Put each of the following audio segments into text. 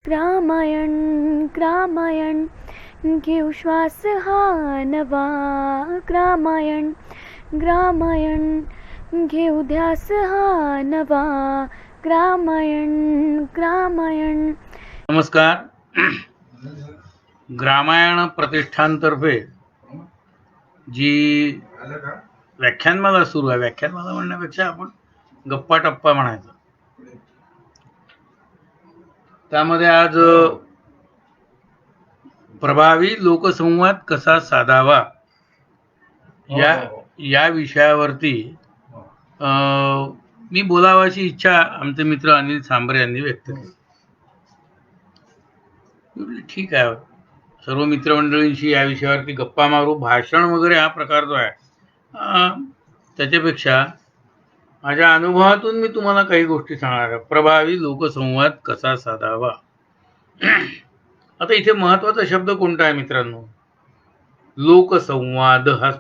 ग्रामायण ग्रामायण घेऊ श्वास हा नवा. ग्रामायण ग्रामायण घेऊ ध्यास हा नवा. ग्रामायण ग्रामायण. नमस्कार. ग्रामायण प्रतिष्ठानतर्फे जी व्याख्यानमाला सुरू आहे, व्याख्यानमाला म्हणण्यापेक्षा आपण गप्पा टप्पा म्हणायचं, त्यामध्ये आज प्रभावी लोकसंवाद कसा साधावा या विषयावरती मी बोलावाची इच्छा आमचे मित्र अनिल सांबरे यांनी व्यक्त केली. ठीक आहे, सर्व मित्रमंडळींशी या विषयावरती गप्पा मारू. भाषण वगैरे हा प्रकार जो आहे, त्याच्यापेक्षा माझ्या अनुभवातून मी तुम्हाला काही गोष्टी सांगणार आहे. प्रभावी लोकसंवाद कसा साधावा. आता इथे महत्वाचा शब्द कोणता आहे मित्रांनो? लोकसंवाद हा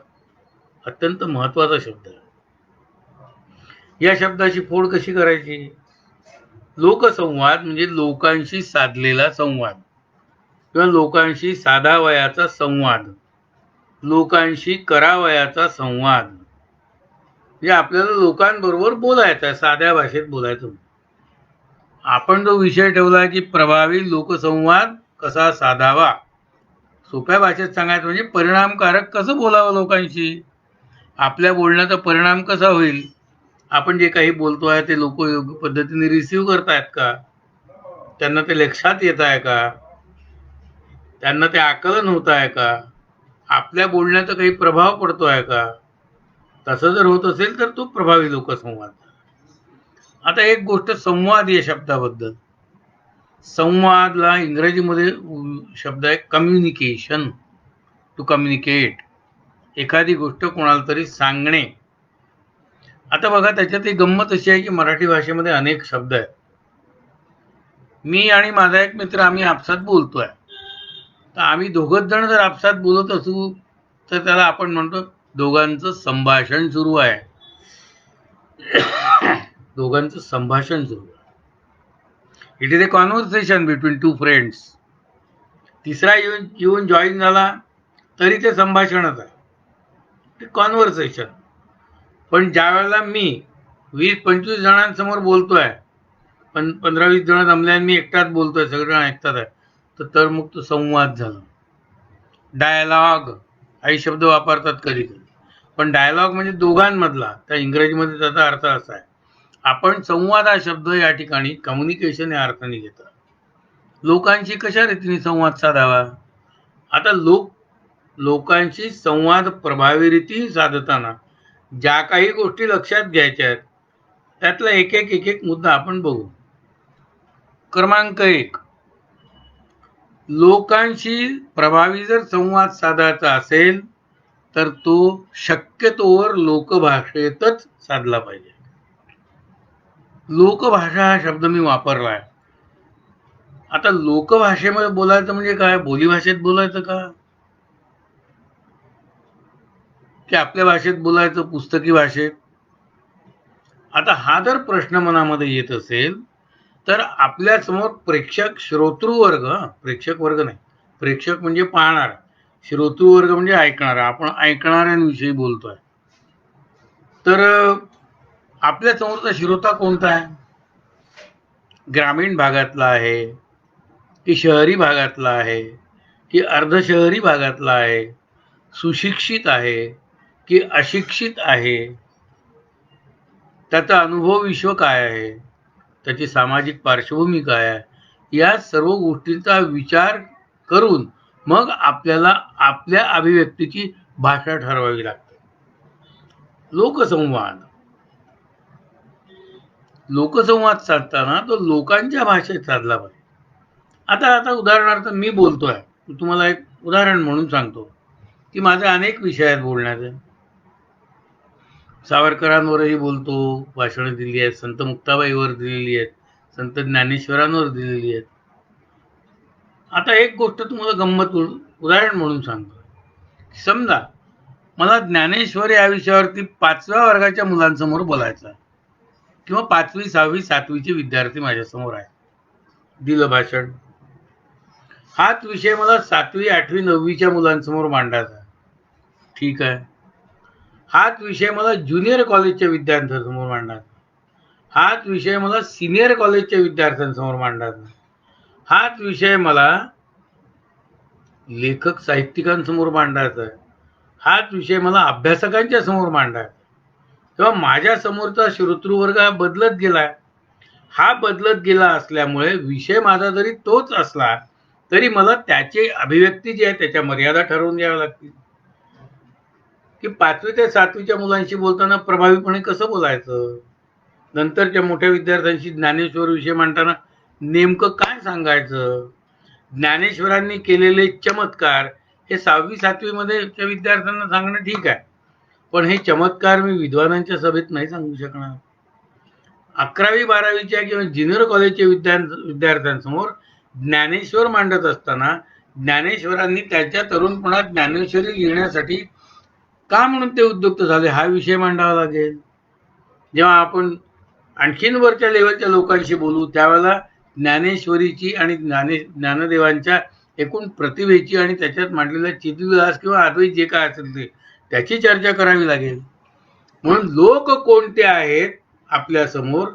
अत्यंत महत्वाचा शब्द आहे. या शब्दाची फोड कशी करायची? लोकसंवाद म्हणजे लोकांशी साधलेला संवाद किंवा लोकांशी साधावयाचा संवाद, लोकांशी करावयाचा संवाद. म्हणजे आपल्याला लोकांबरोबर बोलायचं आहे, साध्या भाषेत बोलायचं. आपण जो विषय ठेवला की प्रभावी लोकसंवाद कसा साधावा, सोप्या भाषेत सांगायचं म्हणजे परिणामकारक कसं बोलावं लोकांशी, आपल्या बोलण्याचा परिणाम कसा होईल, आपण जे काही बोलतो आहे ते लोक योग्य पद्धतीने रिसीव्ह करतायत का, त्यांना ते लक्षात येत आहे का, त्यांना ते आकलन होत आहे का, आपल्या बोलण्याचा काही प्रभाव पडतो आहे का. तसं जर होत असेल तर तो प्रभावी लोकसंवाद. आता एक गोष्ट संवाद या शब्दाबद्दल, संवादला इंग्रजीमध्ये शब्द आहे कम्युनिकेशन, टू कम्युनिकेट, एखादी गोष्ट कोणाला तरी सांगणे. आता बघा, त्याच्यात एक गंमत अशी आहे की मराठी भाषेमध्ये अनेक शब्द आहेत. मी आणि माझा एक मित्र आम्ही आपसात बोलतोय, तर आम्ही दोघच जण जर आपसात बोलत असू तर त्याला आपण म्हणतो दोघांचं संभाषण सुरू आहे. दोघांचं संभाषण सुरू आहे. It is a conversation between two friends. तिसरा येऊन जॉईन झाला तरी ते संभाषणच आहे, ते कॉन्व्हर्सेशन. पण ज्या वेळेला मी 20-25 जणांसमोर बोलतोय, पण 15-20 जण जमले आणि मी एकटाच बोलतोय, सगळे जण ऐकतात आहे, तर मग तो संवाद झाला. डायलॉग हाही शब्द वापरतात कधी कधी, पण डायलॉग म्हणजे दोघांमधला, त्या इंग्रजीमध्ये त्याचा अर्थ असा आहे. आपण संवाद हा शब्द या ठिकाणी कम्युनिकेशन या अर्थाने घेतात. लोकांशी कशा रीतीने संवाद साधावा. आता लोकांशी संवाद प्रभावी रीती साधताना ज्या काही गोष्टी लक्षात घ्यायच्या आहेत त्यातला एक एक मुद्दा आपण बघू. क्रमांक 1, लोकांशी प्रभावी जर संवाद साधायचा असेल तर तो शक्यतोवर लोकभाषेतच साधला पाहिजे. लोकभाषा हा शब्द मी वापरला आहे. आता लोकभाषेमध्ये बोलायचं म्हणजे काय? बोलीभाषेत बोलायचं का, की आपल्या भाषेत बोलायचं, पुस्तकी भाषेत? आता हा जर प्रश्न मनामध्ये येत असेल तर आपल्या समोर प्रेक्षक, श्रोतृवर्ग, प्रेक्षक वर्ग नाही, प्रेक्षक म्हणजे पाहणार, श्रोतृवर्ग म्हणजे ऐकणार, आपण ऐकणाऱ्यांविषयी बोलतोय. तर आपल्या समोरचा श्रोता कोणता आहे? ग्रामीण भागातला आहे की शहरी भागातला आहे की अर्धशहरी भागातला आहे, सुशिक्षित आहे की अशिक्षित आहे, त्याचा अनुभव विश्व काय आहे, त्याची सामाजिक पार्श्वभूमी काय आहे, या सर्व गोष्टींचा विचार करून मग आपल्याला आपल्या अभिव्यक्तीची भाषा ठरवावी लागते. लोकसंवाद साधताना तो लोकांच्या भाषेत साधला पाहिजे. आता उदाहरणार्थ मी बोलतोय, तुम्हाला एक उदाहरण म्हणून सांगतो की माझे अनेक विषय आहेत बोलण्याचे. सावरकरांवरही बोलतो, भाषणं दिली आहेत, संत मुक्ताबाईवर दिलेली आहेत, संत ज्ञानेश्वरांवर दिलेली आहेत. आता एक गोष्ट तुम्हाला गंमत उदाहरण म्हणून सांगतो. समजा मला ज्ञानेश्वर या विषयावरती 5व्या वर्गाच्या मुलांसमोर बोलायचं आहे, किंवा 5वी, 6वी, 7वीचे विद्यार्थी माझ्यासमोर आहे. दिलं भाषण, हाच विषय मला 7वी 8वी 9वीच्या मुलांसमोर मांडायचा आहे. ठीक आहे. हाच विषय मला ज्युनियर कॉलेजच्या विद्यार्थ्यांसमोर मांडायचा. हाच विषय मला सिनियर कॉलेजच्या विद्यार्थ्यांसमोर मांडायचा. हाच विषय मला लेखक साहित्यिकांसमोर मांडायचा आहे. हाच विषय मला अभ्यासकांच्या समोर मांडायचा. तेव्हा माझ्या समोरचा श्रोतृवर्ग हा बदलत गेलाय. हा बदलत गेला असल्यामुळे विषय माझा जरी तोच असला तरी मला त्याची अभिव्यक्ती जी आहे त्याच्या मर्यादा ठरवून द्याव्या लागतील. की 5वी ते 7वीच्या मुलांशी बोलताना प्रभावीपणे कसं बोलायचं, नंतरच्या मोठ्या विद्यार्थ्यांशी ज्ञानेश्वर विषय मांडताना नेमकं काय सांगायचं, ज्ञानेश्वरांनी केलेले चमत्कार हे 6वी 7वी मध्ये विद्यार्थ्यांना सांगणं ठीक आहे, पण हे चमत्कार मी विद्वानांच्या सभेत नाही सांगू शकणार. 11वी 12वीच्या किंवा ज्युनियर कॉलेजच्या विद्यार्थ्यांसमोर ज्ञानेश्वर मांडत असताना ज्ञानेश्वरांनी त्यांच्या तरुणपणात ज्ञानेश्वरी लिहिण्यासाठी का म्हणून ते उद्युक्त झाले हा विषय मांडावा लागेल. जेव्हा आपण आणखीन वरच्या लेवलच्या लोकांशी बोलू त्यावेळेला ज्ञानेश्वरीची आणि ज्ञानदेवांच्या एकूण प्रतिभेची आणि त्याच्यात मांडलेला चितविलास किंवा अद्वैत जे काय असेल ते त्याची चर्चा करावी लागेल. म्हणून लोक कोणते आहेत आपल्या समोर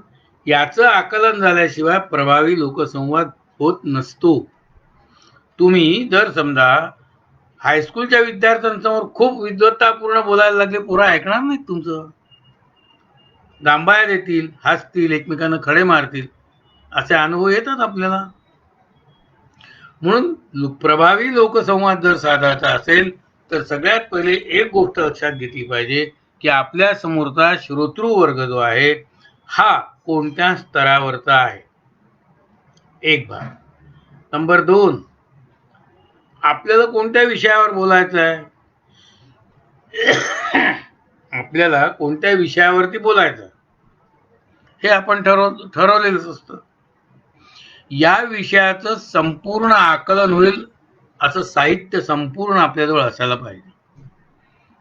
याचं आकलन झाल्याशिवाय प्रभावी लोकसंवाद होत नसतो. तुम्ही जर समजा हायस्कूलच्या विद्यार्थ्यांसमोर खूप विद्वत्तापूर्ण बोलायला लागले, पोरं ऐकणार नाहीत तुमचं. गांबाया देतील, हसतील, एकमेकांना खडे मारतील, असे अनुभव येतात आपल्याला. म्हणून प्रभावी लोकसंवाद जर साधायचा असेल तर सगळ्यात पहिले एक गोष्ट लक्षात घेतली पाहिजे की आपल्या समोरचा श्रोतृवर्ग जो आहे हा कोणत्या स्तरावरचा आहे, एक भाग. नंबर 2, आपल्याला कोणत्या विषयावर बोलायचं आहे, आपल्याला कोणत्या विषयावरती बोलायचं हे आपण ठरवलेलंच असतं. या विषयाचं संपूर्ण आकलन होईल असं साहित्य संपूर्ण आपल्याजवळ असायला पाहिजे.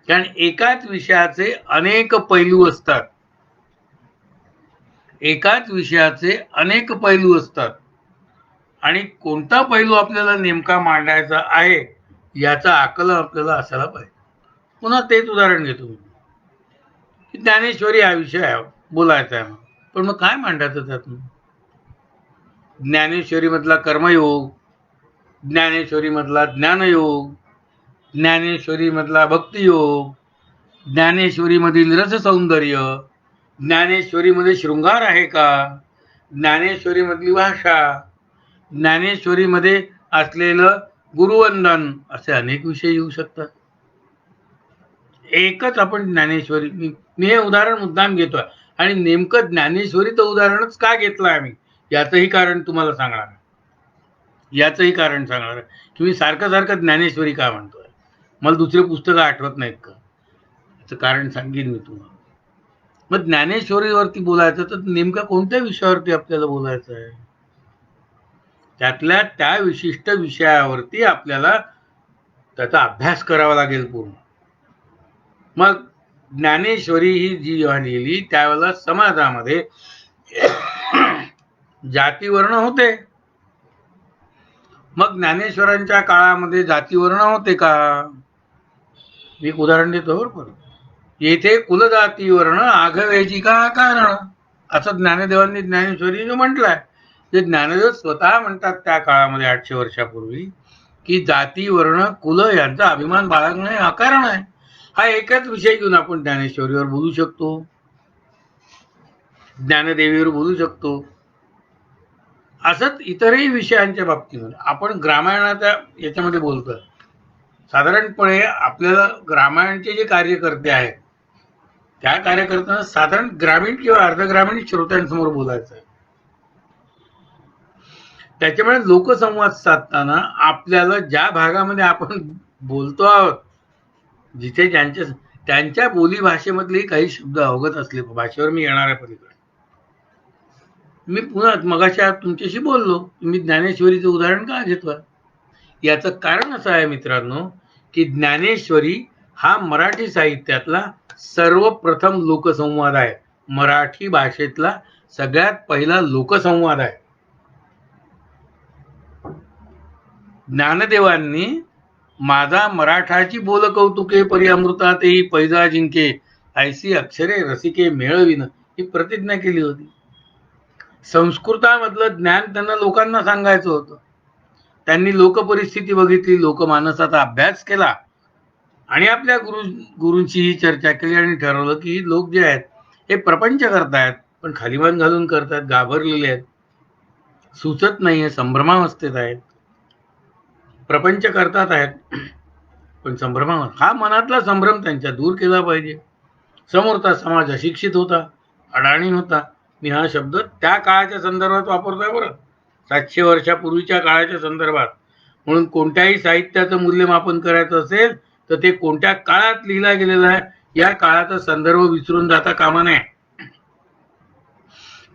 कारण एकाच विषयाचे अनेक पैलू असतात, एकाच विषयाचे अनेक पैलू असतात आणि कोणता पैलू आपल्याला नेमका मांडायचा आहे याचं आकलन आपल्याला असायला पाहिजे. पुन्हा तेच उदाहरण घेतो मी की ज्ञानेश्वरी हा विषय आहे, बोलायचा आहे, पण मग काय मांडायचं त्यातून. ज्ञानेश्वरी मधला कर्मयोग, ज्ञानेश्वरी मधला ज्ञानयोग, ज्ञानेश्वरी मधला भक्तियोग, ज्ञानेश्वरी मधील रससौंदर्य, ज्ञानेश्वरी मध्ये शृंगार आहे का, ज्ञानेश्वरी मधली भाषा, ज्ञानेश्वरी मध्ये असलेलं गुरुवंदन, असे अनेक विषय येऊ शकतात. एकच आपण ज्ञानेश्वरी, मी हे उदाहरण मुद्दाम घेतोय आणि नेमकं ज्ञानेश्वरीचं उदाहरणच का घेतलं आम्ही याचंही कारण तुम्हाला सांगणार आहे. याचंही कारण सांगणार आहे की मी सारखं सारखं ज्ञानेश्वरी का म्हणतोय, मला दुसरे पुस्तकं आठवत नाहीत का, याचं कारण सांगेन मी तुम्हाला. मग ज्ञानेश्वरीवरती बोलायचं तर नेमक्या कोणत्या विषयावरती आपल्याला बोलायचं आहे, त्यातल्या त्या विशिष्ट विषयावरती आपल्याला त्याचा अभ्यास करावा लागेल पूर्ण. मग ज्ञानेश्वरी ही जी लिहिली त्यावेळेला समाजामध्ये जातीवर्ण होते. मग ज्ञानेश्वरांच्या काळामध्ये जातीवर्ण होते का, मी एक उदाहरण देतो बरोबर. येथे कुलजातीवर्ण आघवेची का कारण, असं ज्ञानदेवांनी ज्ञानेश्वरी म्हटलंय. जे ज्ञानदेव स्वतः म्हणतात त्या काळामध्ये 800 वर्षापूर्वी की जाती वर्ण कुल यांचा अभिमान बाळगणे अकारण आहे. हा एकच विषय घेऊन आपण ज्ञानेश्वरीवर बोलू शकतो, ज्ञानदेवीवर बोलू शकतो. असंच इतरही विषयांच्या बाबतीमध्ये आपण ग्रामायणाच्या याच्यामध्ये बोलतोय. साधारणपणे आपल्याला ग्रामायणचे जे कार्यकर्ते आहेत त्या कार्यकर्त्यांना साधारण ग्रामीण किंवा अर्धग्रामीण श्रोत्यांसमोर बोलायचं आहे. त्याच्यामुळे लोकसंवाद साधताना आपल्याला ज्या भागामध्ये आपण बोलतो आहोत, जिथे त्यांच्या बोली भाषेमधले काही शब्द अवगत असले, भाषेवर मी येणार आहे पलीकडे. मी पुन्हा मगाशी तुमच्याशी बोललो, मी ज्ञानेश्वरीचं उदाहरण का घेतलं, याचं कारण असं आहे मित्रांनो की ज्ञानेश्वरी हा मराठी साहित्यातला सर्वप्रथम लोकसंवाद आहे, मराठी भाषेतला सगळ्यात पहिला लोकसंवाद आहे. ज्ञानदेवांनी माझा मराठाची बोल कौतुके परी अमृतात ही पैजा जिंके ऐसी अक्षरे रसिके मेळविन ही प्रतिज्ञा केली होती. संस्कृतामधलं ज्ञान त्यांना लोकांना सांगायचं होतं. त्यांनी लोकपरिस्थिती बघितली, लोकमानसाचा अभ्यास केला आणि आपल्या गुरूंची ही चर्चा केली आणि ठरवलं की लोक जे आहेत हे प्रपंच करतायत, पण खालीमान घालून करतात, घाबरलेले आहेत, सुचत नाहीये, संभ्रमावस्थेत आहेत. प्रपंच करतात आहेत पण हा मनातला संभ्रम त्यांच्या दूर केला पाहिजे. समोरचा समाज अशिक्षित होता, अडाणी होता. मी हा शब्द त्या काळाच्या संदर्भात वापरतोय बरं, 700 वर्षापूर्वीच्या काळाच्या संदर्भात. म्हणून कोणत्याही साहित्याचं मूल्यमापन करायचं असेल तर ते कोणत्या काळात लिहिला गेलेला आहे या काळाचा संदर्भ विसरून जाता कामा नये.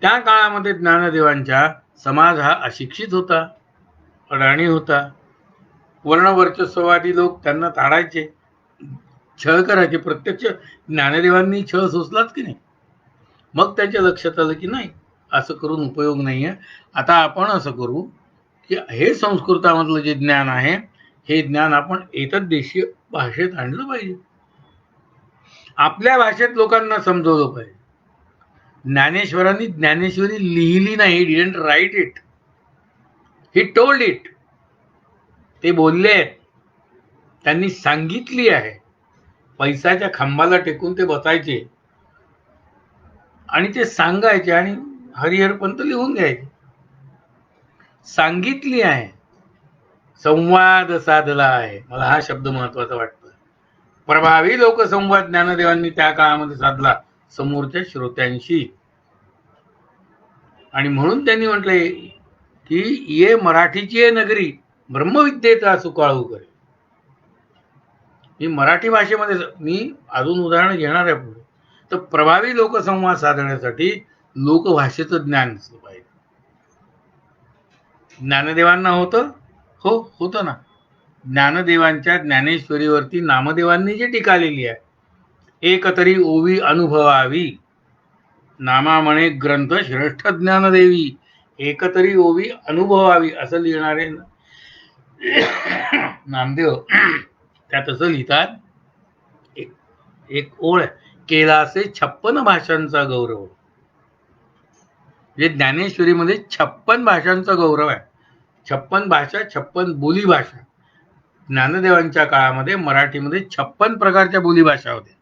त्या काळामध्ये ज्ञानदेवांच्या समाज हा अशिक्षित होता, अडाणी होता. वर्णवर्चस्ववादी लोक त्यांना ताडायचे, छळ करायचे. प्रत्यक्ष ज्ञानदेवांनी छळ सोसलाच की नाही. मग त्याच्या लक्षात आलं की नाही, असं करून उपयोग नाहीये. आता आपण असं करू की हे संस्कृतामधलं जे ज्ञान आहे हे ज्ञान आपण एतद्देशीय भाषेत आणलं पाहिजे, आपल्या भाषेत लोकांना समजवलं पाहिजे. ज्ञानेश्वरांनी ज्ञानेश्वरी लिहिली नाही, didn't write it, he told it. ते बोलले आहेत, त्यांनी सांगितली आहे. पैसाच्या खांबाला टेकून ते बसायचे आणि ते सांगायचे आणि हरिहरपंत लिहून घ्यायचे. सांगितली आहे, संवाद साधला आहे. मला हा शब्द महत्वाचा वाटतो. प्रभावी लोकसंवाद ज्ञानदेवांनी त्या काळामध्ये साधला समोरच्या श्रोत्यांशी. आणि म्हणून त्यांनी म्हटलंय की ये मराठीची आहे नगरी, ब्रह्मविद्येचा सुकाळू करे. मी मराठी भाषेमध्ये, मी अजून उदाहरण घेणार आहे पुढे. तर प्रभावी लोकसंवाद साधण्यासाठी लोकभाषेचं ज्ञान असलं पाहिजे. ज्ञानदेवांना होतं, हो होतं ना. ज्ञानदेवांच्या ज्ञानेश्वरीवरती नामदेवांनी जी टीका लिहिली आहे, एक तरी ओवी अनुभवावी, नामा म्हणे ग्रंथ श्रेष्ठ ज्ञानदेवी, एक तरी ओवी अनुभवावी असं लिहिणारे नामदेव त्यात असं लिहितात, एक ओळ केला असे 56 भाषांचा गौरव. म्हणजे ज्ञानेश्वरीमध्ये 56 भाषांचा गौरव आहे. 56 भाषा, 56 बोली भाषा. ज्ञानदेवांच्या काळामध्ये मराठीमध्ये 56 प्रकारच्या बोली भाषा होत्या.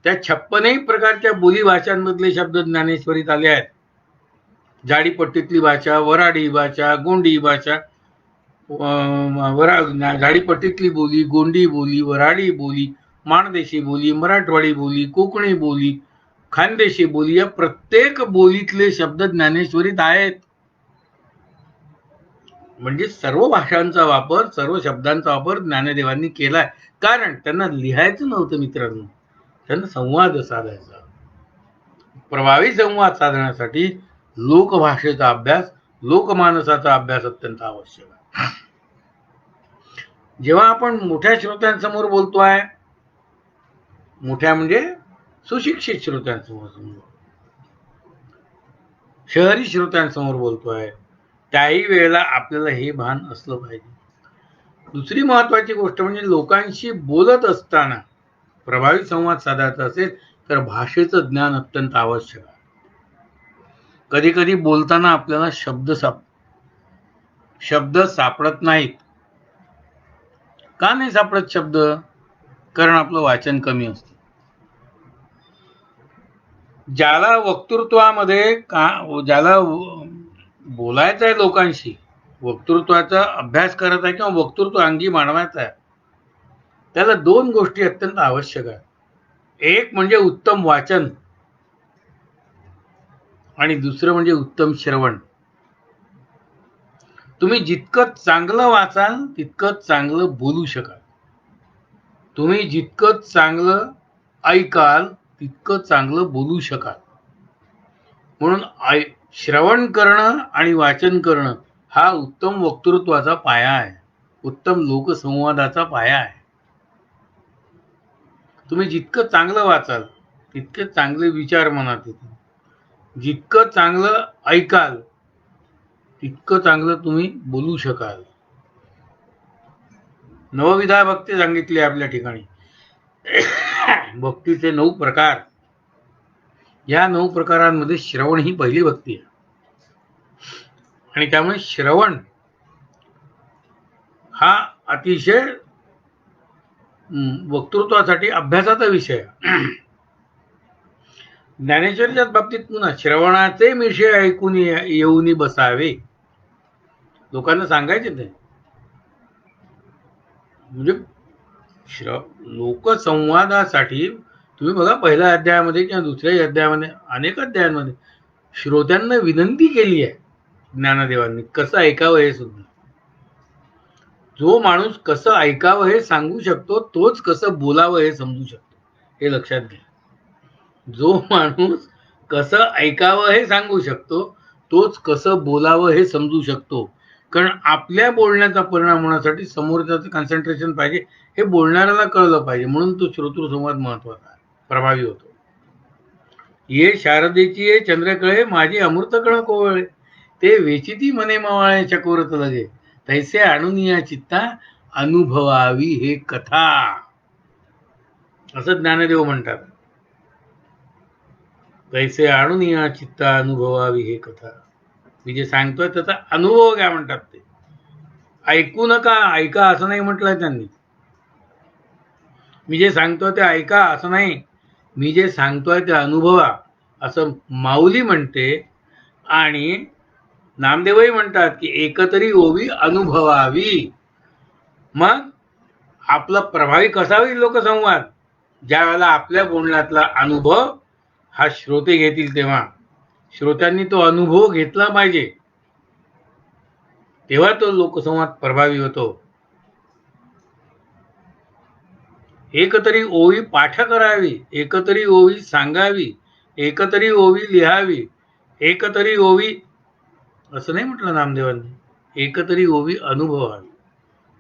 त्या 56 प्रकारच्या बोली भाषांमधले शब्द ज्ञानेश्वरीत आले आहेत. झाडीपट्टीतली भाषा, वराडी भाषा, गोंडी भाषा, झाडीपट्टीतली बोली, गोंडी बोली, वराडी बोली, माणदेशी बोली, मराठवाडी बोली, कोकणी बोली, खानदेशी बोली, या प्रत्येक बोलीतले शब्द ज्ञानेश्वरीत आहेत. म्हणजे सर्व भाषांचा वापर, सर्व शब्दांचा वापर ज्ञानदेवांनी केलाय. कारण त्यांना लिहायचं नव्हतं मित्रांनो, त्यांना संवाद साधायचा. प्रभावी संवाद साधण्यासाठी लोकभाषेचा अभ्यास, लोकमानसाचा अभ्यास अत्यंत आवश्यक आहे. जेव्हा आपण मोठ्या श्रोत्यांसमोर बोलतोय, मोठ्या म्हणजे सुशिक्षित श्रोत्यांसमोर, शहरी श्रोत्यांसमोर बोलतोय, त्याही वेळेला आपल्याला हे भान असलं पाहिजे. दुसरी महत्वाची गोष्ट म्हणजे लोकांशी बोलत असताना प्रभावी संवाद साधायचा असेल तर भाषेचं ज्ञान अत्यंत आवश्यक आहे. कधी कधी बोलताना आपल्याला शब्द सापडत नाहीत. का नाही सापडत शब्द? कारण आपलं वाचन कमी असतं. ज्याला वक्तृत्वामध्ये ज्याला बोलायचं आहे, लोकांशी वक्तृत्वाचा अभ्यास करायचा आहे किंवा वक्तृत्व अंगी मांडवायचा आहे, त्याला 2 गोष्टी अत्यंत आवश्यक आहेत. एक म्हणजे उत्तम वाचन आणि दुसरं म्हणजे उत्तम श्रवण. तुम्ही जितकं चांगलं वाचाल तितकं चांगलं बोलू शकाल. तुम्ही जितकं चांगलं ऐकाल तितकं चांगलं बोलू शकाल. म्हणून श्रवण करणं आणि वाचन करणं हा उत्तम वक्तृत्वाचा पाया आहे, उत्तम लोकसंवादाचा पाया आहे. तुम्ही जितकं चांगलं वाचाल तितके चांगले विचार मनात येतील. जितकं चांगलं ऐकाल तितकं चांगलं तुम्ही बोलू शकाल. नवविधा भक्ती सांगितली आपल्या ठिकाणी. भक्तीचे 9 प्रकार. या 9 प्रकारांमध्ये श्रवण ही पहिली भक्ती आहे. आणि त्यामुळे श्रवण हा अतिशय वक्तृत्वासाठी अभ्यासाचा विषय आहे. ज्ञानेश्वरीच्याच बाबतीत पुन्हा श्रवणाचे विषय ऐकून येऊन बसावे, लोकांना सांगायचे ते. म्हणजे लोकसंवादासाठी तुम्ही बघा, पहिल्या अध्यायामध्ये किंवा दुसऱ्या अध्यायामध्ये, अनेक अध्यायांमध्ये श्रोत्यांना विनंती केली आहे ज्ञानदेवांनी, कसं ऐकावं हे सुद्धा. जो माणूस कसं ऐकावं हे सांगू शकतो, तोच कसं बोलावं हे समजू शकतो, हे लक्षात घ्या. जो माणूस कसं ऐकावं हे सांगू शकतो, तोच कसं बोलावं हे समजू शकतो. कारण आपल्या बोलण्याचा परिणाम होण्यासाठी समोरच्याचं कॉन्सन्ट्रेशन पाहिजे, हे बोलणाऱ्याला कळलं पाहिजे. म्हणून तो श्रोतृ संवाद महत्वाचा आहे, प्रभावी होतो. ये शारदेची ये चंद्रकळे, माझी अमृतकळ कोवळे, ते वेचिती मने मवाळे चकोरत लगे, तैसे आणून या चित्ता अनुभवावी हे कथा, असं ज्ञानदेव म्हणतात. तैसे आणून या चित्ता अनुभवावी हे कथा. मी जे सांगतोय त्याचा अनुभव घ्या म्हणतात ते. ऐकू नका, ऐका असं नाही म्हटलंय त्यांनी. मी जे सांगतोय ते ऐका असं नाही, मी जे सांगतोय ते अनुभवा असं माऊली म्हणते. आणि नामदेवही म्हणतात की एकतरी ओवी अनुभवावी. मग आपला प्रभावी कसा होईल लोकसंवाद? ज्या वेळेला आपल्या बोलण्यातला अनुभव हा श्रोते घेतील, तेव्हा श्रोत्यांनी तो अनुभव घेतला पाहिजे, तेव्हा तो लोकसंवाद प्रभावी होतो. एकतरी ओवी पाठ करावी, एकतरी ओवी सांगावी, एकतरी ओवी लिहावी, एकतरी ओवी असं नाही म्हटलं नामदेवांनी, एकतरी ओवी अनुभवावी,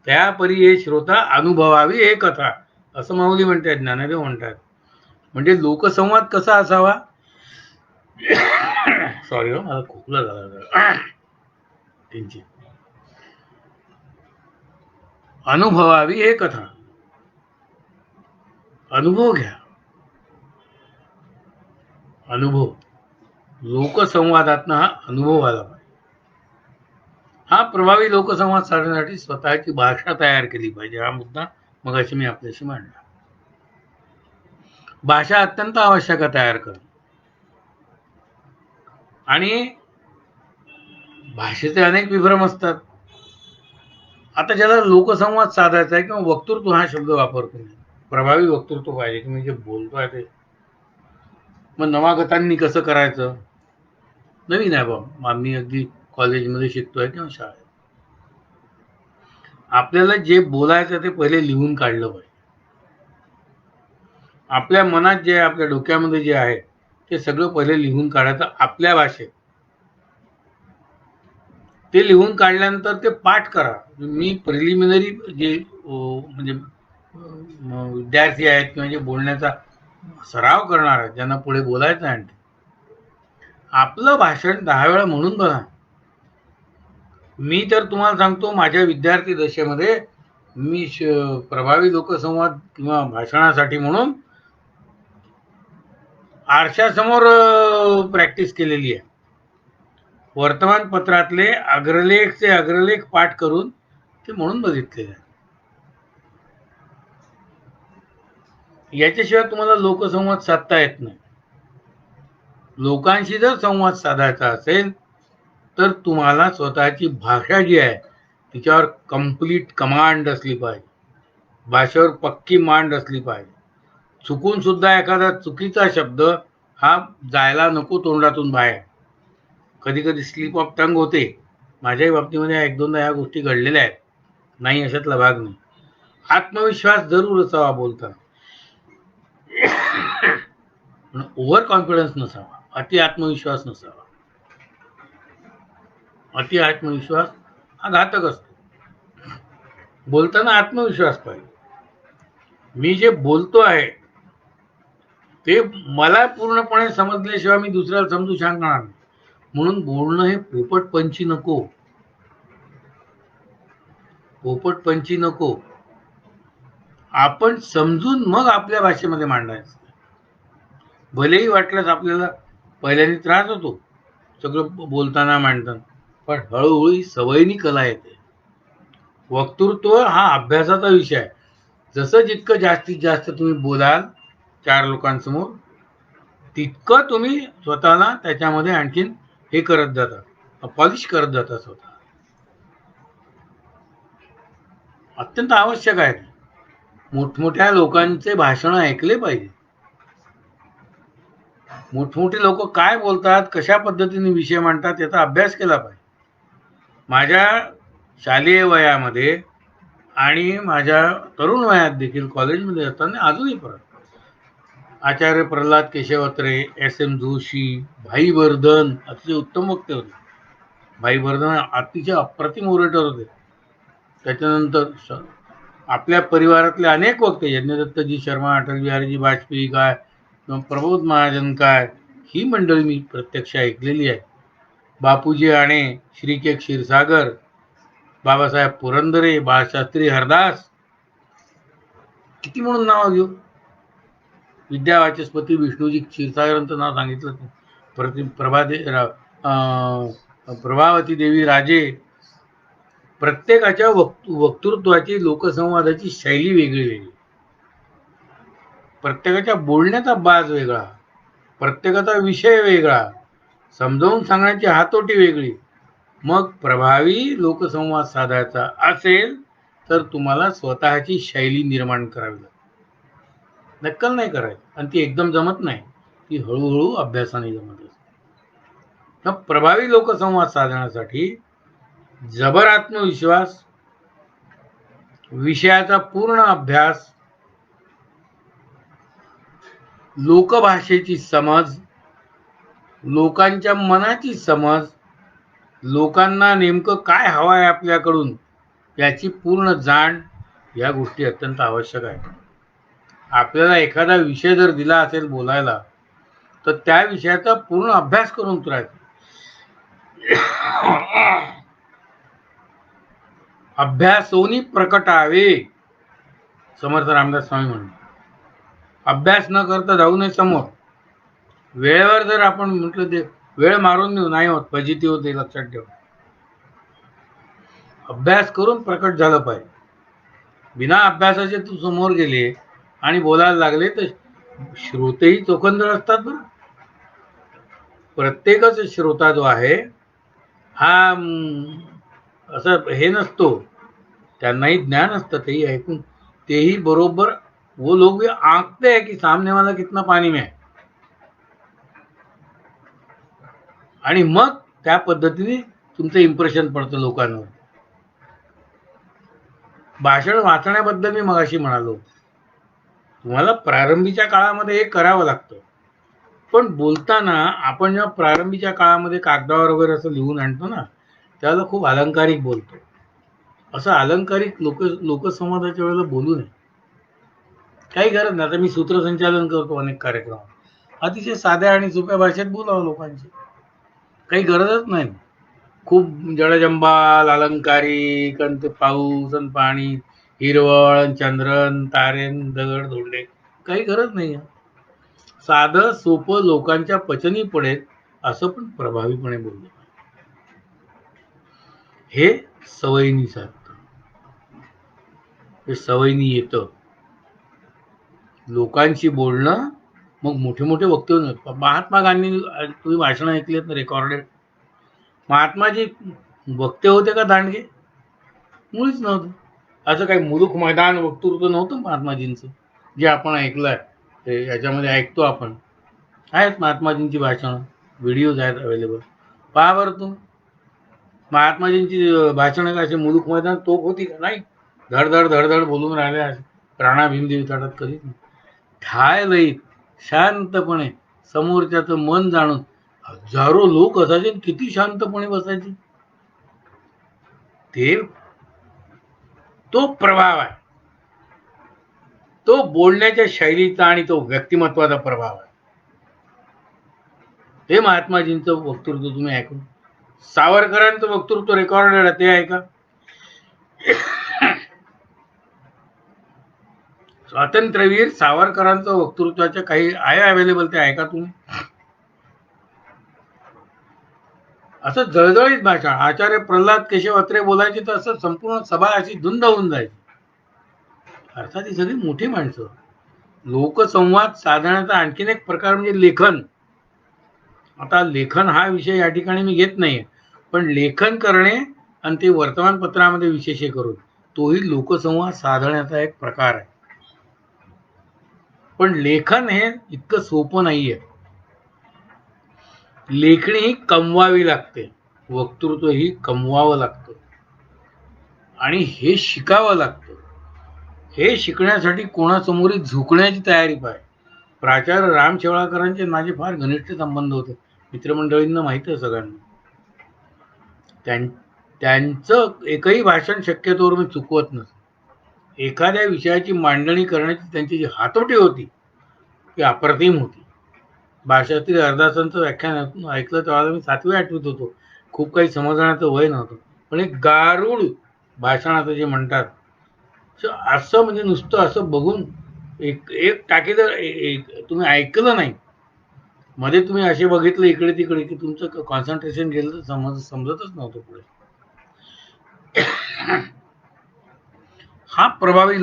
त्यापरी हे श्रोता अनुभवावी हे कथा, असं माऊली म्हणतात, ज्ञानदेव म्हणतात. म्हणजे लोकसंवाद कसा असावा? सॉरी हो, मला खोकला झाला. त्यांची अनुभवावी हे कथा. अनुभव घ्या, अनुभव. लोकसंवादातनं हा अनुभव आला पाहिजे. हा प्रभावी लोकसंवाद साधण्यासाठी स्वतःची भाषा तयार केली पाहिजे. हा मुद्दा मगाशी मी आपल्याशी मांडला. भाषा अत्यंत आवश्यक आहे तयार करणं. आणि भाषेचे अनेक विभ्रम असतात. आता ज्याला लोकसंवाद साधायचा आहे किंवा वक्तृत्व हा शब्द वापरतो, प्रभावी वक्तृत्व पाहिजे की मी जे बोलतोय ते. मग नवागतांनी कसं करायचं? नवीन आहे बाबा, आम्ही अगदी कॉलेजमध्ये शिकतोय किंवा शाळेत. आपल्याला जे बोलायचं ते पहिले लिहून काढलं पाहिजे. आपल्या मनात जे आहे, आपल्या डोक्यामध्ये जे आहे ते सगळं पहिले लिहून काढायचं आपल्या भाषेत. ते लिहून काढल्यानंतर ते पाठ करा. मी प्रिलिमिनरी जे म्हणजे विद्यार्थी आहेत किंवा जे बोलण्याचा सराव करणार आहेत, ज्यांना पुढे बोलायचं आहे, आपलं भाषण 10 वेळा म्हणून बघा. मी तर तुम्हाला सांगतो, माझ्या विद्यार्थी दशेमध्ये मी प्रभावी लोकसंवाद किंवा भाषणासाठी म्हणून आरशासमोर प्रॅक्टिस केलेली आहे. वर्तमानपत्रातले अग्रलेखचे अग्रलेख पाठ करून ते म्हणून बघितलेले आहे. याच्याशिवाय तुम्हाला लोकसंवाद साधता येत नाही. लोकांशी जर संवाद साधायचा असेल तर तुम्हाला स्वतःची भाषा जी आहे तिच्यावर कंप्लीट कमांड असली पाहिजे, भाषेवर पक्की मांड असली पाहिजे. चुकून सुद्धा एखादा चुकीचा शब्द हा जायला नको तोंडातून बाहेर. कधी कधी स्लिप ऑफ टंग होते. माझ्याही बाबतीमध्ये 1-2दा या गोष्टी घडलेल्या आहेत, नाही अशातला भाग नाही. आत्मविश्वास जरूर असावा बोलताना, पण ओव्हर कॉन्फिडन्स नसावा, अति आत्मविश्वास नसावा. अति आत्मविश्वास हा घातक असतो. बोलताना आत्मविश्वास पाहिजे. मी जे बोलतो आहे ते मला पूर्णपणे समजल्याशिवाय मी दुसऱ्याला समजू शकणार नाही. म्हणून बोलणं हे पोपटपंची नको, पोपटपंची नको. आपण समजून मग आपल्या भाषेमध्ये मांडायचं. भलेही वाटलंच आपल्याला पहिल्यांदा त्रास होतो सगळं बोलताना मांडताना, पण हळूहळू ही सवयीनी कला येते. वक्तृत्व हा अभ्यासाचा विषय आहे. जसं जितकं जास्तीत जास्त तुम्ही बोलाल 4 लोकांसमोर, तितकं तुम्ही स्वतःला त्याच्यामध्ये आणखीन हे करत जाता, पॉलिश करत जाता स्वतः. अत्यंत आवश्यक आहे. मोठमोठ्या लोकांचे भाषण ऐकले पाहिजे. मोठमोठे लोक काय बोलतात, कशा पद्धतीने विषय मांडतात याचा अभ्यास केला पाहिजे. माझ्या शालेय वयामध्ये आणि माझ्या तरुण वयात देखील कॉलेजमध्ये असताना अजूनही परत आचार्य प्रल्हाद केशवत्रे, S.M. जोशी, भाई वर्धन अतिशय उत्तम वक्ते होते. भाई वर्धन अतिशय अप्रतिम ओरेटर होते. त्याच्यानंतर आपल्या परिवारातले अनेक वक्ते, यज्ञदत्तजी शर्मा, अटल बिहारीजी वाजपेयी काय, किंवा प्रबोध महाजन काय, ही मंडळी मी प्रत्यक्ष ऐकलेली आहे. बापूजी आणे, श्री के क्षीरसागर, बाबासाहेब पुरंदरे, बाळशास्त्री हरदास, किती म्हणून नाव घेऊ. विद्यावाचस्पती विष्णूजी क्षीरसागरांचं नाव सांगितलं. प्रभावती देवी राजे. प्रत्येकाच्या वक्तृत्वाची, लोकसंवादाची शैली वेगळी वेगळी, प्रत्येकाच्या बोलण्याचा बाज वेगळा, प्रत्येकाचा विषय वेगळा, समजावून सांगण्याची हातोटी वेगळी. मग प्रभावी लोकसंवाद साधायचा असेल तर तुम्हाला स्वतःची शैली निर्माण करावी लागते. नक्कल नाही करायची, आणि ती एकदम जमत नाही, ती हळूहळू अभ्यासाने जमत असते. प्रभावी लोकसंवाद साधण्यासाठी जबर आत्मविश्वास, विषयाचा पूर्ण अभ्यास, लोकभाषेची समज, लोकांच्या मनाची समज, लोकांना नेमकं काय हवं आहे आपल्याकडून याची पूर्ण जाण, या गोष्टी अत्यंत आवश्यक आहेत. आपल्याला एखादा विषय जर दिला असेल बोलायला, तर त्या विषयाचा पूर्ण अभ्यास करून उतरायचा. अभ्यासोनी प्रकटावे, समर्थ रामदास स्वामी म्हणतात. अभ्यास न करता जाऊ नये समोर. वेळेवर जर आपण म्हटलं ते वेळ मारून देऊ, नाही होत, फजिती होते, लक्षात ठेवा. अभ्यास करून प्रकट झालं पाहिजे. बिना अभ्यासाचे तू समोर गेले आणि बोलायला लागले तर श्रोतेही चोखंदळ असतात बरं. प्रत्येकच श्रोता जो आहे हा असं हे नसतो, त्यांनाही ज्ञान असतं, तेही ऐकून तेही बरोबर वो लोग भी आंकते हैं कि सामने वाला कितना पानी में है, आणि मग त्या पद्धतीने तुमचं इम्प्रेशन पडतं लोकांवर. भाषण वाचण्याबद्दल मी मगाशी म्हणालो, तुम्हाला प्रारंभीच्या काळामध्ये हे करावं लागतं, पण बोलताना आपण जेव्हा प्रारंभीच्या काळामध्ये कागदावर वगैरे असं लिहून आणतो ना, त्याला खूप अलंकारिक बोलतो. असं अलंकारिक लोकसंवादाच्या वेळेला बोलू नये. काही गरज नाही. आता मी सूत्रसंचालन करतो अनेक कार्यक्रमात, अतिशय साध्या आणि सोप्या भाषेत बोलावं लोकांची, काही गरजच नाही. खूप जडजंबाल अलंकारिक, पाऊस आणि पाणी, हिरवळ, चंद्रन, तारेन, दगड धोंडे, काही गरज नाही. साधं सोपं लोकांच्या पचनी पडेल असं पण प्रभावीपणे बोललं. हे सवयीनी साधतं, हे सवयीनी येतं. लोकांशी बोलणं, मग मोठे मोठे वक्तव्य. महात्मा गांधी, तुम्ही भाषण ऐकलेत ना रेकॉर्डेड, महात्माजी वक्ते होते का दांडगे? मुळीच नव्हतं. असं काही मुलूक मैदान वक्तृत्व नव्हतं महात्माजींचं जे आपण ऐकलंय ते याच्यामध्ये ऐकतो आपण. आहेत महात्माजींची भाषणं, व्हिडिओज आहेत अवेलेबल, पहा बरं तुम्ही. महात्माजींची भाषणं का असे मुलूक मैदान तोप होती का? नाही. धडधड धडधड बोलून राहिले, प्राणा भीमदेवी ताटात कधीच नाही. ठाय लईत शांतपणे समोरच्याचं मन जाणून हजारो लोक असायचे, किती शांतपणे बसायचे. तो प्रभाव आहे, तो बोलण्याच्या शैलीचा आणि तो व्यक्तिमत्वाचा प्रभाव आहे. हे महात्माजींचं वक्तृत्व तुम्ही ऐकून, सावरकरांचं वक्तृत्व रेकॉर्डेड आहे, ते ऐका. स्वातंत्र्यवीर सावरकरांचं वक्तृत्वाच्या काही आहे अवेलेबल, ते ऐका तुम्ही. असं जळजळीत भाषण आचार्य प्रल्हाद केशव अत्रे बोलायचे तर असं संपूर्ण सभा अशी धुंद होऊन जायची. अर्थात ही सगळी मोठी माणसं. लोकसंवाद साधण्याचा आणखीन एक प्रकार म्हणजे लेखन. आता लेखन हा विषय या ठिकाणी मी घेत नाहीये, पण लेखन करणे आणि ते वर्तमानपत्रामध्ये विशेष करून तोही लोकसंवाद साधण्याचा एक प्रकार आहे. पण लेखन हे इतकं सोपं नाहीये. लेखणी ही कमवावी लागते, वक्तृत्व ही कमवावं लागतं आणि हे शिकावं लागतं. हे शिकण्यासाठी कोणासमोरही झुकण्याची तयारी पाहिजे. प्राचार्य राम शेवाळकरांचे माझे फार घनिष्ठ संबंध होते, मित्रमंडळींना माहिती आहे सगळ्यांना. त्यांचं एकही भाषण शक्यतोवर मी चुकवत नसतो. एखाद्या विषयाची मांडणी करण्याची त्यांची जी हातोटी होती ती अप्रतिम होती. भाषातील अर्धासांचं व्याख्यान ऐकलं तेव्हा मी 7वी-8वीत होतो. खूप काही समजण्याचं वय नव्हतं, पण एक गारुड भाषणाचं जे म्हणतात असं म्हणजे नुसतं असं बघून एक एक टाकी जर तुम्ही ऐकलं नाही, मध्ये तुम्ही असे बघितलं इकडे तिकडे की तुमचं कॉन्सन्ट्रेशन गेलं तर समजतच नव्हतं पुढे. हा प्रभावी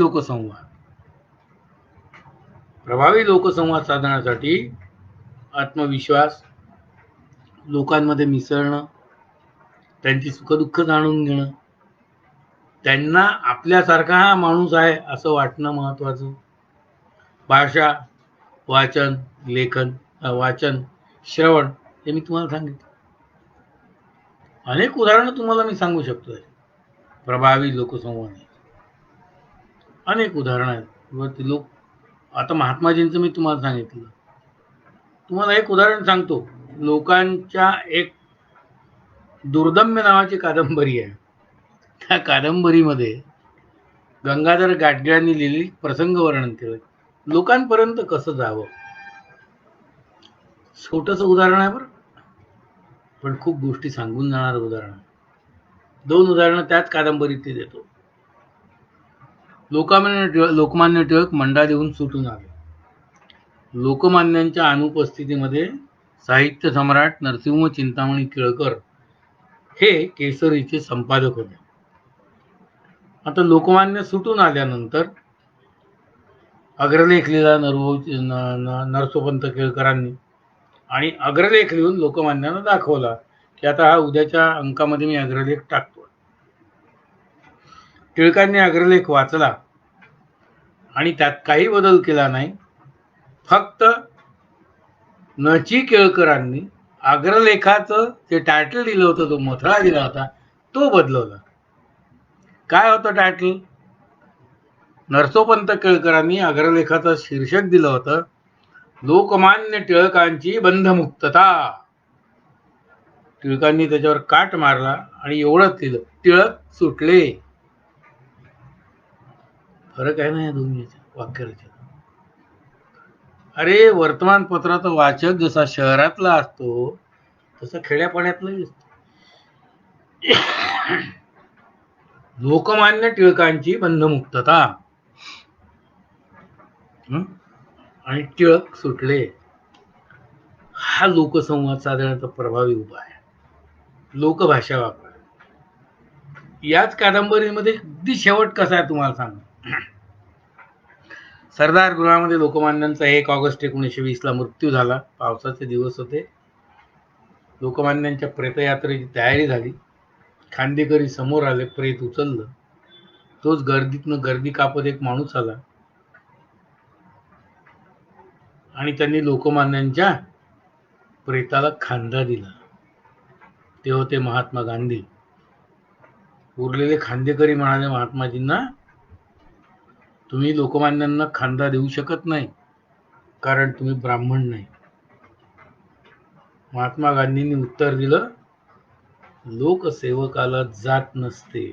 लोकसंवाद साधण्यासाठी आत्मविश्वास, लोकांमध्ये मिसळणं, त्यांची सुखदुःख जाणून घेणं, त्यांना आपल्यासारखा हा माणूस आहे असं वाटणं महत्वाचं. भाषा, वाचन, लेखन, वाचन, श्रवण हे मी तुम्हाला सांगितलं. अनेक उदाहरणं तुम्हाला मी सांगू शकतोय प्रभावी लोकसंवाद. अनेक उदाहरणं आहेत. लोक आता महात्माजींचं मी तुम्हाला सांगितलं. तुम्हाला एक उदाहरण सांगतो. लोकांच्या एक दुर्दम्य नावाची कादंबरी आहे. त्या कादंबरीमध्ये गंगाधर गाडगिळांनी लिहिलेली प्रसंग वर्णन केलं. लोकांपर्यंत कसं जावं. छोटस उदाहरण आहे बरं, पण खूप गोष्टी सांगून जाणार उदाहरण. 2 उदाहरणं त्याच कादंबरीतली देतो. लोकमान्य टिळक मंडादेहून सुटून आले. लोकमान्यांच्या अनुपस्थितीमध्ये साहित्य सम्राट नरसिंह चिंतामणी केळकर हे केसरीचे संपादक होते. आता लोकमान्य सुटून आल्यानंतर अग्रलेख लिहिला नरसोपंत केळकरांनी आणि अग्रलेख लिहून लोकमान्यांना दाखवला की आता हा उद्याच्या अंकामध्ये मी अग्रलेख टाकतो. टिळकांनी अग्रलेख वाचला आणि त्यात काही बदल केला नाही. फक्त नची केळकरांनी अग्रलेखाचं जे टायटल दिलं होतं, तो मथळा दिला होता, तो बदलवला. काय होतं टायटल? नरसोपंत केळकरांनी अग्रलेखाचं शीर्षक दिलं होतं लोकमान्य टिळकांची बंधमुक्तता. टिळकांनी त्याच्यावर काट मारला आणि एवढंच लिहिलं, टिळक सुटले. फरक आहे ना या दोन्ही वाक्याचा. अरे वर्तमानपत्राचा वाचक जसा शहरातला असतो तसा खेड्यापाड्यातलाही असतो. लोकमान्य टिळकांची बंधमुक्तता आणि टिळक सुटले, हा लोकसंवाद साधण्याचा प्रभावी उपाय आहे. लोकभाषा वापर. याच कादंबरीमध्ये अगदी शेवट कसा आहे तुम्हाला सांग. सरदार गृहामध्ये लोकमान्यांचा 1 ऑगस्ट 1920 मृत्यू झाला. पावसाचे दिवस होते. लोकमान्यांच्या प्रेतयात्रेची तयारी झाली. खांदेकरी समोर आले, प्रेत उचललं. तोच गर्दीतनं गर्दी कापत एक माणूस आला आणि त्यांनी लोकमान्यांच्या प्रेताला खांदा दिला. ते होते महात्मा गांधी. उरलेले खांदेकरी म्हणाले महात्माजींना, तुम्ही लोकमान्यांना खांदा देऊ शकत नाही कारण तुम्ही ब्राह्मण नाही. महात्मा गांधींनी उत्तर दिलं, लोकसेवकाला जात नसते.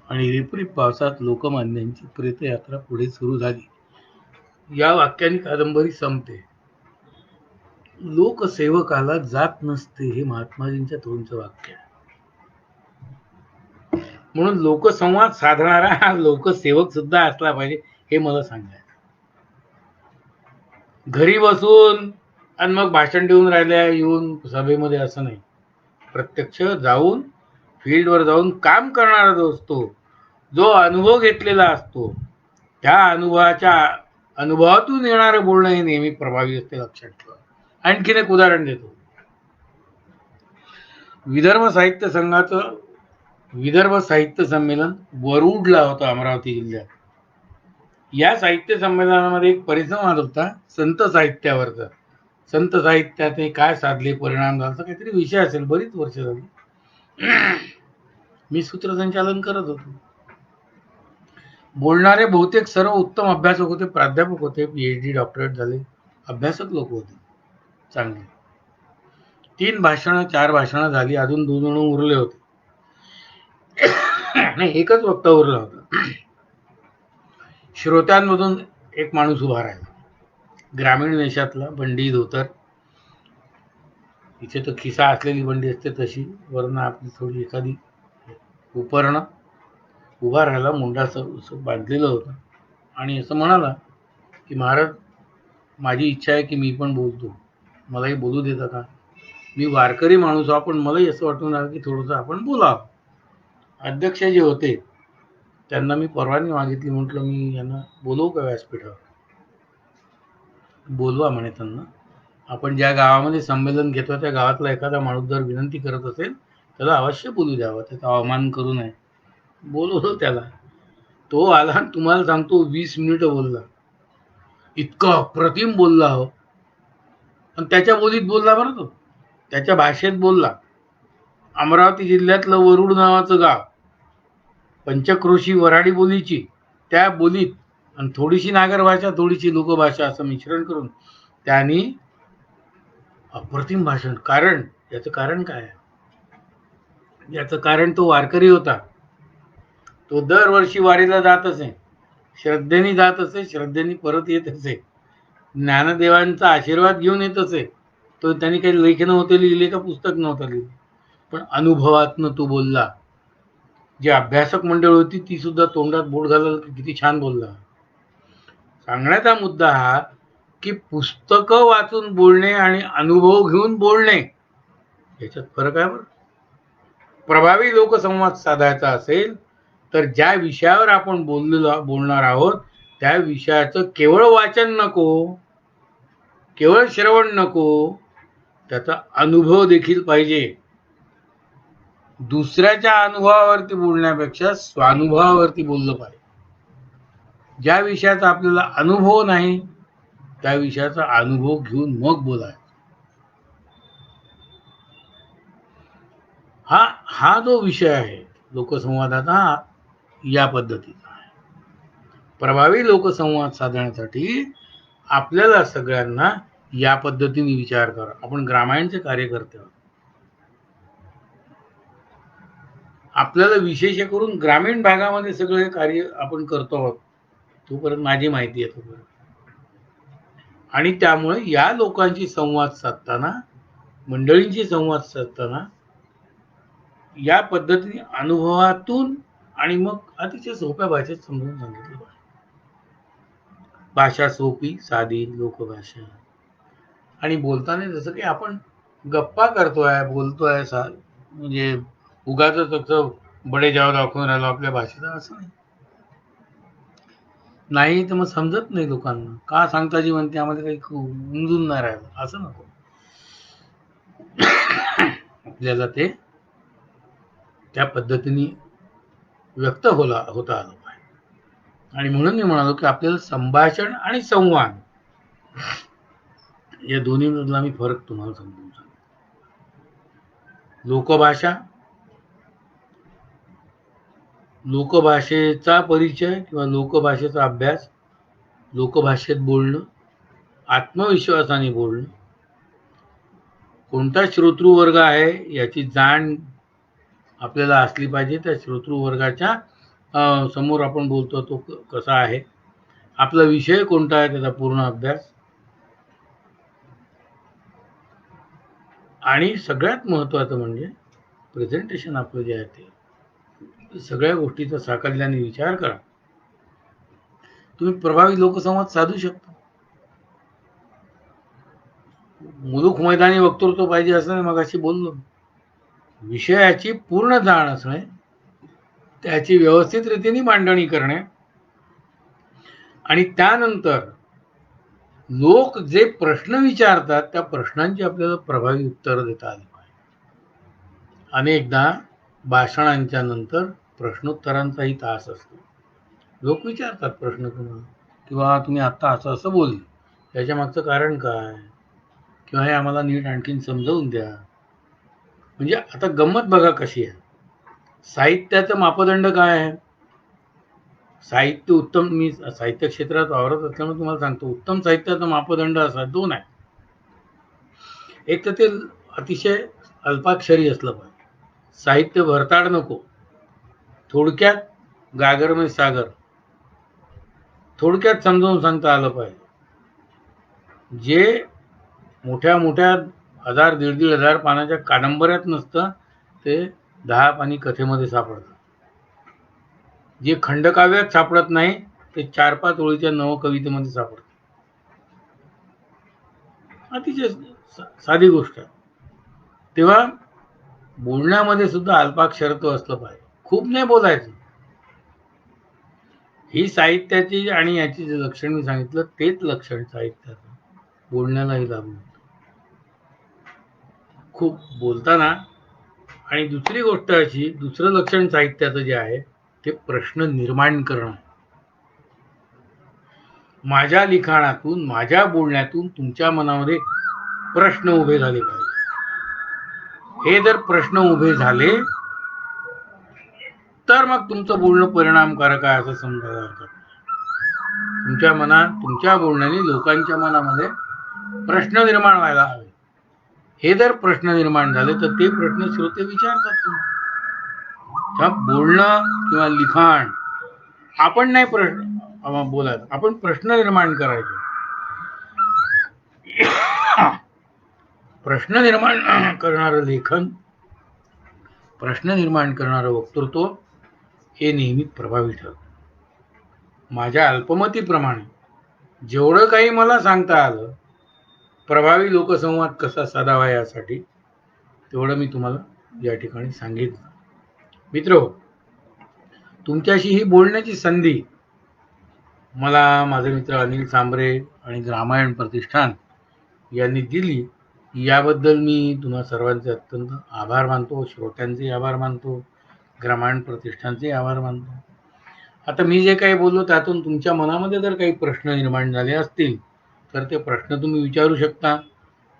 आणि रिपरिप पावसात लोकमान्यांची प्रेतयात्रा पुढे सुरू झाली. या वाक्याने कादंबरी संपते. लोकसेवकाला जात नसते हे महात्माजींच्या तोंडचं वाक्य आहे. म्हणून लोकसंवाद साधणारा हा लोकसेवक सुद्धा असला पाहिजे, हे मला सांगायचं. घरी बसून आणि मग भाषण देऊन राहिल्या येऊन सभेमध्ये असं नाही. प्रत्यक्ष जाऊन फील्डवर जाऊन काम करणारा जो असतो, जो अनुभव घेतलेला असतो, त्या अनुभवातून येणारं बोलणं हे नेहमी प्रभावी असते, लक्षात ठेवा. आणखीन एक उदाहरण देतो. विदर्भ साहित्य संमेलन वरुडला होतं, अमरावती जिल्ह्यात. या साहित्य संमेलनामध्ये एक परिसंवाद होता संत साहित्यावरचा. संत साहित्याने काय साधले, परिणाम झाला, काहीतरी विषय असेल. बरीच वर्ष झाली मी सूत्रसंचालन करत होतो. बोलणारे बहुतेक सर्व उत्तम अभ्यासक होते, प्राध्यापक होते, PhD डॉक्टरेट झाले अभ्यासक लोक होते चांगले. 4 भाषणं झाली, अजून 2 जण उरले होते आणि एकच वक्ता उरला होता. श्रोत्यांमधून एक माणूस उभा राहिला, ग्रामीण वेशातला, बंडी धोतर, इथे तर खिसा असलेली बंडी असते तशी, वरनं आपली थोडी एखादी उपरणं, उभा राहिला, मुंडाचं बांधलेलं होतं आणि असं म्हणाला की महाराज, माझी इच्छा आहे की मी पण बोलतो, मलाही बोलू देता का? मी वारकरी माणूस आहो, पण मलाही असं वाटून राहिलं की थोडंसं आपण बोलावं. अध्यक्ष जे होते त्यांना मी परवानगी मागितली, म्हटलं मी यांना बोलवू का व्यासपीठावर? बोलवा म्हणे त्यांना. आपण ज्या गावामध्ये संमेलन घेतो त्या गावातला एखादा माणूस जर विनंती करत असेल त्याला अवश्य बोलू द्यावं, त्याचा अवमान करू नये. बोलवलं त्याला. तो आला आणि तुम्हाला सांगतो 20 मिनिटं बोलला. इतका अप्रतिम बोलला हो. आणि त्याच्या बोलीत बोलला बरं तो, त्याच्या भाषेत बोलला. अमरावती जिल्ह्यातलं वरुड नावाचं गाव, पंचक्रोशी वऱ्हाडी बोलीची, त्या बोलीत आणि थोडीशी नागर भाषा, थोडीशी लोकभाषा असं मिश्रण करून त्यांनी अप्रतिम भाषण. कारण याचं कारण काय? याचं कारण तो वारकरी होता. तो दरवर्षी वारीला जात असे, श्रद्धेने जात असे, श्रद्धेने परत येत असे, ज्ञानदेवांचा आशीर्वाद घेऊन येत असे. तो त्यांनी काही लेखन नव्हते लिहिले का पुस्तक नव्हतं लिहिले, पण अनुभवातनं तो बोलला. जी अभ्यासक मंडळ होती ती सुद्धा तोंडात बोट घालायला किती छान बोलला. सांगण्याचा मुद्दा हा की पुस्तकं वाचून बोलणे आणि अनुभव घेऊन बोलणे याच्यात फरक आहे बरं. प्रभावी लोकसंवाद साधायचा असेल तर ज्या विषयावर आपण बोलणार आहोत त्या विषयाचं केवळ वाचन नको, केवळ श्रवण नको, त्याचा अनुभव देखील पाहिजे. दुसऱ्याच्या अनुभवावरती बोलण्यापेक्षा स्वानुभवावरती बोललं पाहिजे. ज्या विषयाचा आपल्याला अनुभव नाही त्या विषयाचा अनुभव घेऊन मग बोलायचं. हा जो विषय आहे लोकसंवादाचा, या पद्धतीचा आहे. प्रभावी लोकसंवाद साधण्यासाठी आपल्याला सगळ्यांना या पद्धतीने विचार करा. आपण ग्रामायणचे कार्यकर्ते आहोत. आपल्याला विशेष करून ग्रामीण भागामध्ये सगळे कार्य आपण करतो आहोत, तोपर्यंत माझी माहिती आहे तोपर्यंत. आणि त्यामुळे या लोकांची संवाद साधताना, मंडळींची संवाद साधताना या पद्धतीने अनुभवातून आणि मग अतिशय सोप्या भाषेत समजून सांगितलं पाहिजे. भाषा सोपी, साधी लोकभाषा. आणि बोलताना जसं की आपण गप्पा करतोय, बोलतोय, म्हणजे उगाच तसं बडे जाव दाखवून राहिलो आपल्या भाषेचा, असं नाही. तर मग समजत नाही लोकांना. का सांगता जी म्हणते आम्हाला काही उमजून नाही राहिलं, असं नको. आपल्याला ते त्या पद्धतीने व्यक्त होता आलं पाहिजे. आणि म्हणून मी म्हणालो की आपल्याला संभाषण आणि संवाद या दोन्ही मधला मी फरक तुम्हाला समजून सांगतो. लोकभाषेचा परिचय किंवा लोकभाषेचा अभ्यास, लोकभाषेत बोलणं, आत्मविश्वासाने बोलणं, कोणता श्रोतृवर्ग आहे याची जाण आपल्याला असली पाहिजे. त्या श्रोतृवर्गाच्या समोर आपण बोलतो तो कसा आहे, आपला विषय कोणता आहे त्याचा पूर्ण अभ्यास, आणि सगळ्यात महत्त्वाचं म्हणजे प्रेझेंटेशन आपलं जे आहे ते सगळ्या गोष्टीचा साकल्याने विचार करा. तुम्ही प्रभावी लोकसंवाद साधू शकता. मुलूक मैदानी वक्तृत्व पाहिजे असं नाही, मगाशी बोललो. विषयाची पूर्ण जाण असणे, त्याची व्यवस्थित रीतीने मांडणी करणे आणि त्यानंतर लोक जे प्रश्न विचारतात त्या प्रश्नांची आपल्याला प्रभावी उत्तर देता आली पाहिजे. अनेकदा भाषणांच्या नंतर प्रश्नोत्तरांचाही तास असतो. लोक विचारतात प्रश्न तुम्हाला, किंवा तुम्ही आता असं असं बोलले, त्याच्या मागचं कारण काय, किंवा हे आम्हाला नीट आणखीन समजावून द्या. म्हणजे आता गंमत बघा कशी आहे. साहित्याचं मापदंड काय आहे? साहित्य उत्तम, मी साहित्य क्षेत्रात वावरत असल्यामुळे तुम्हाला सांगतो, उत्तम साहित्याचा मापदंड असा दोन आहे. एक तर ते अतिशय अल्पाक्षरी असलं पाहिजे, साहित्य भरताड नको, थोडक्यात गागर में सागर, थोडक्यात समजावून सांगता आलं पाहिजे. जे मोठ्या मोठ्या 1000-1500 पानाच्या कादंबऱ्यात नसतं ते 10 पानी कथेमध्ये सापडतं. जे खंडकाव्यात सापडत नाही ते 4-5 ओळीच्या नवकवितेमध्ये सापडतं. अतिशय साधी गोष्ट आहे. तेव्हा बोलण्यामध्ये सुद्धा अल्पाक्षरत्व असलं पाहिजे, खूप नाही बोलायचं. ही साहित्याची आणि याची जे लक्षण मी सांगितलं तेच लक्षण साहित्याचं बोलण्यालाही लागू होतं. खूप बोलताना. आणि दुसरी गोष्ट अशी, दुसरं लक्षण साहित्याचं जे आहे ते प्रश्न निर्माण करणं. माझ्या लिखाणातून, माझ्या बोलण्यातून तुमच्या मनामध्ये प्रश्न उभे झाले पाहिजे. हे जर प्रश्न उभे झाले तर मग तुमचं बोलणं परिणामकारक आहे असं समजायला हरकत नाही. तुमच्या मनात, तुमच्या बोलण्याने लोकांच्या मनामध्ये प्रश्न निर्माण व्हायला हवे. हे जर प्रश्न निर्माण झाले तर ते प्रश्न श्रोते विचारतात तुम्हाला. बोलणं किंवा लिखाण आपण नाही प्रश्न बोलायचं, आपण प्रश्न निर्माण करायचे. प्रश्न निर्माण करणारं लेखन, प्रश्न निर्माण करणारं वक्तृत्व हे नेहमी प्रभावी ठरतं. माझ्या अल्पमतीप्रमाणे जेवढं काही मला सांगता आलं प्रभावी लोकसंवाद कसा साधावा यासाठी, तेवढं मी तुम्हाला या ठिकाणी सांगितलं. मित्रहो, तुमच्याशी ही बोलण्याची संधी मला माझे मित्र अनिल सांबरे आणि रामायण प्रतिष्ठान यांनी दिली, याबद्दल मी तुम्हा सर्वांचे अत्यंत आभार मानतो. श्रोत्यांचे आभार मानतो, रामायण प्रतिष्ठानचे आभार मानतो. आता मी जे काही बोललो त्यातून तुमच्या मनामध्ये जर काही प्रश्न निर्माण झाले असतील तर ते प्रश्न तुम्ही विचारू शकता.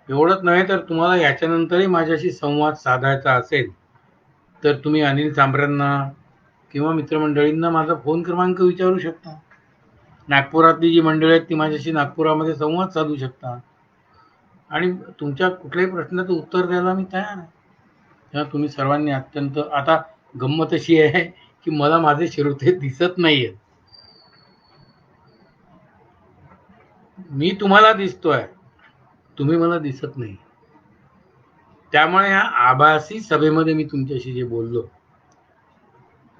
एवढंच नव्हे तर तुम्हाला याच्यानंतरही माझ्याशी संवाद साधायचा असेल तर तुम्ही अनिल सांबरेंना किंवा मित्रमंडळींना माझा फोन क्रमांक विचारू शकता. नागपुरातली जी मंडळी आहेत ती माझ्याशी नागपुरामध्ये संवाद साधू शकता आणि तुमच्या कुठल्याही प्रश्नाचं उत्तर द्यायला मी तयार आहे. तेव्हा तुम्ही सर्वांनी अत्यंत, आता गंमत अशी आहे की मला माझे श्रोते दिसत नाहीयेत, मी तुम्हाला दिसतोय, तुम्ही मला दिसत नाही. त्यामुळे या आभासी सभेमध्ये मी तुमच्याशी जे बोललो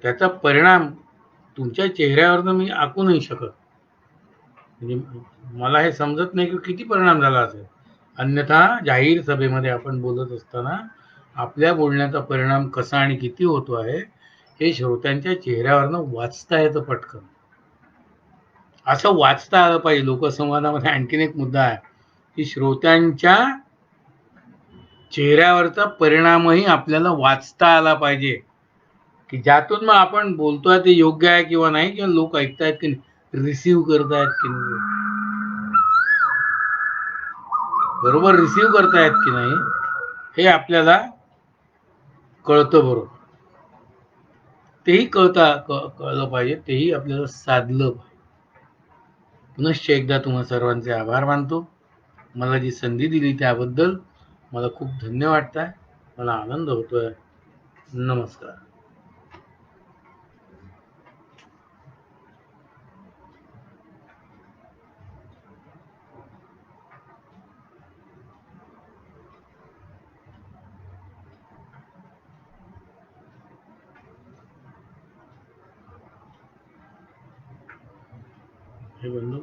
त्याचा परिणाम तुमच्या चेहऱ्यावरनं मी आखू नाही शकत. म्हणजे मला हे समजत नाही की किती परिणाम झाला असेल. अन्यथा जाहीर सभेमध्ये आपण बोलत असताना आपल्या बोलण्याचा परिणाम कसा आणि किती होतो आहे हे श्रोत्यांच्या चेहऱ्यावरनं वाचता येतं पटकन. असं वाचता आलं पाहिजे. लोकसंवादामध्ये आणखीन एक मुद्दा आहे की श्रोत्यांच्या चेहऱ्यावरचा परिणामही आपल्याला वाचता आला पाहिजे, की ज्यातून मग आपण बोलतोय ते योग्य आहे किंवा नाही, किंवा लोक ऐकतायत की नाही, रिसीव्ह करतायत की नाही, बरोबर रिसीव्ह करतायत की नाही हे आपल्याला कळतं. बरोबर तेही कळलं पाहिजे, तेही आपल्याला साधलं पाहिजे. पुनश्च एकदा तुम्हा सर्वांचे आभार मानतो. मला जी संधी दिली त्याबद्दल मला खूप धन्य वाटतंय, मला आनंद होतोय. नमस्कार. हे बंधू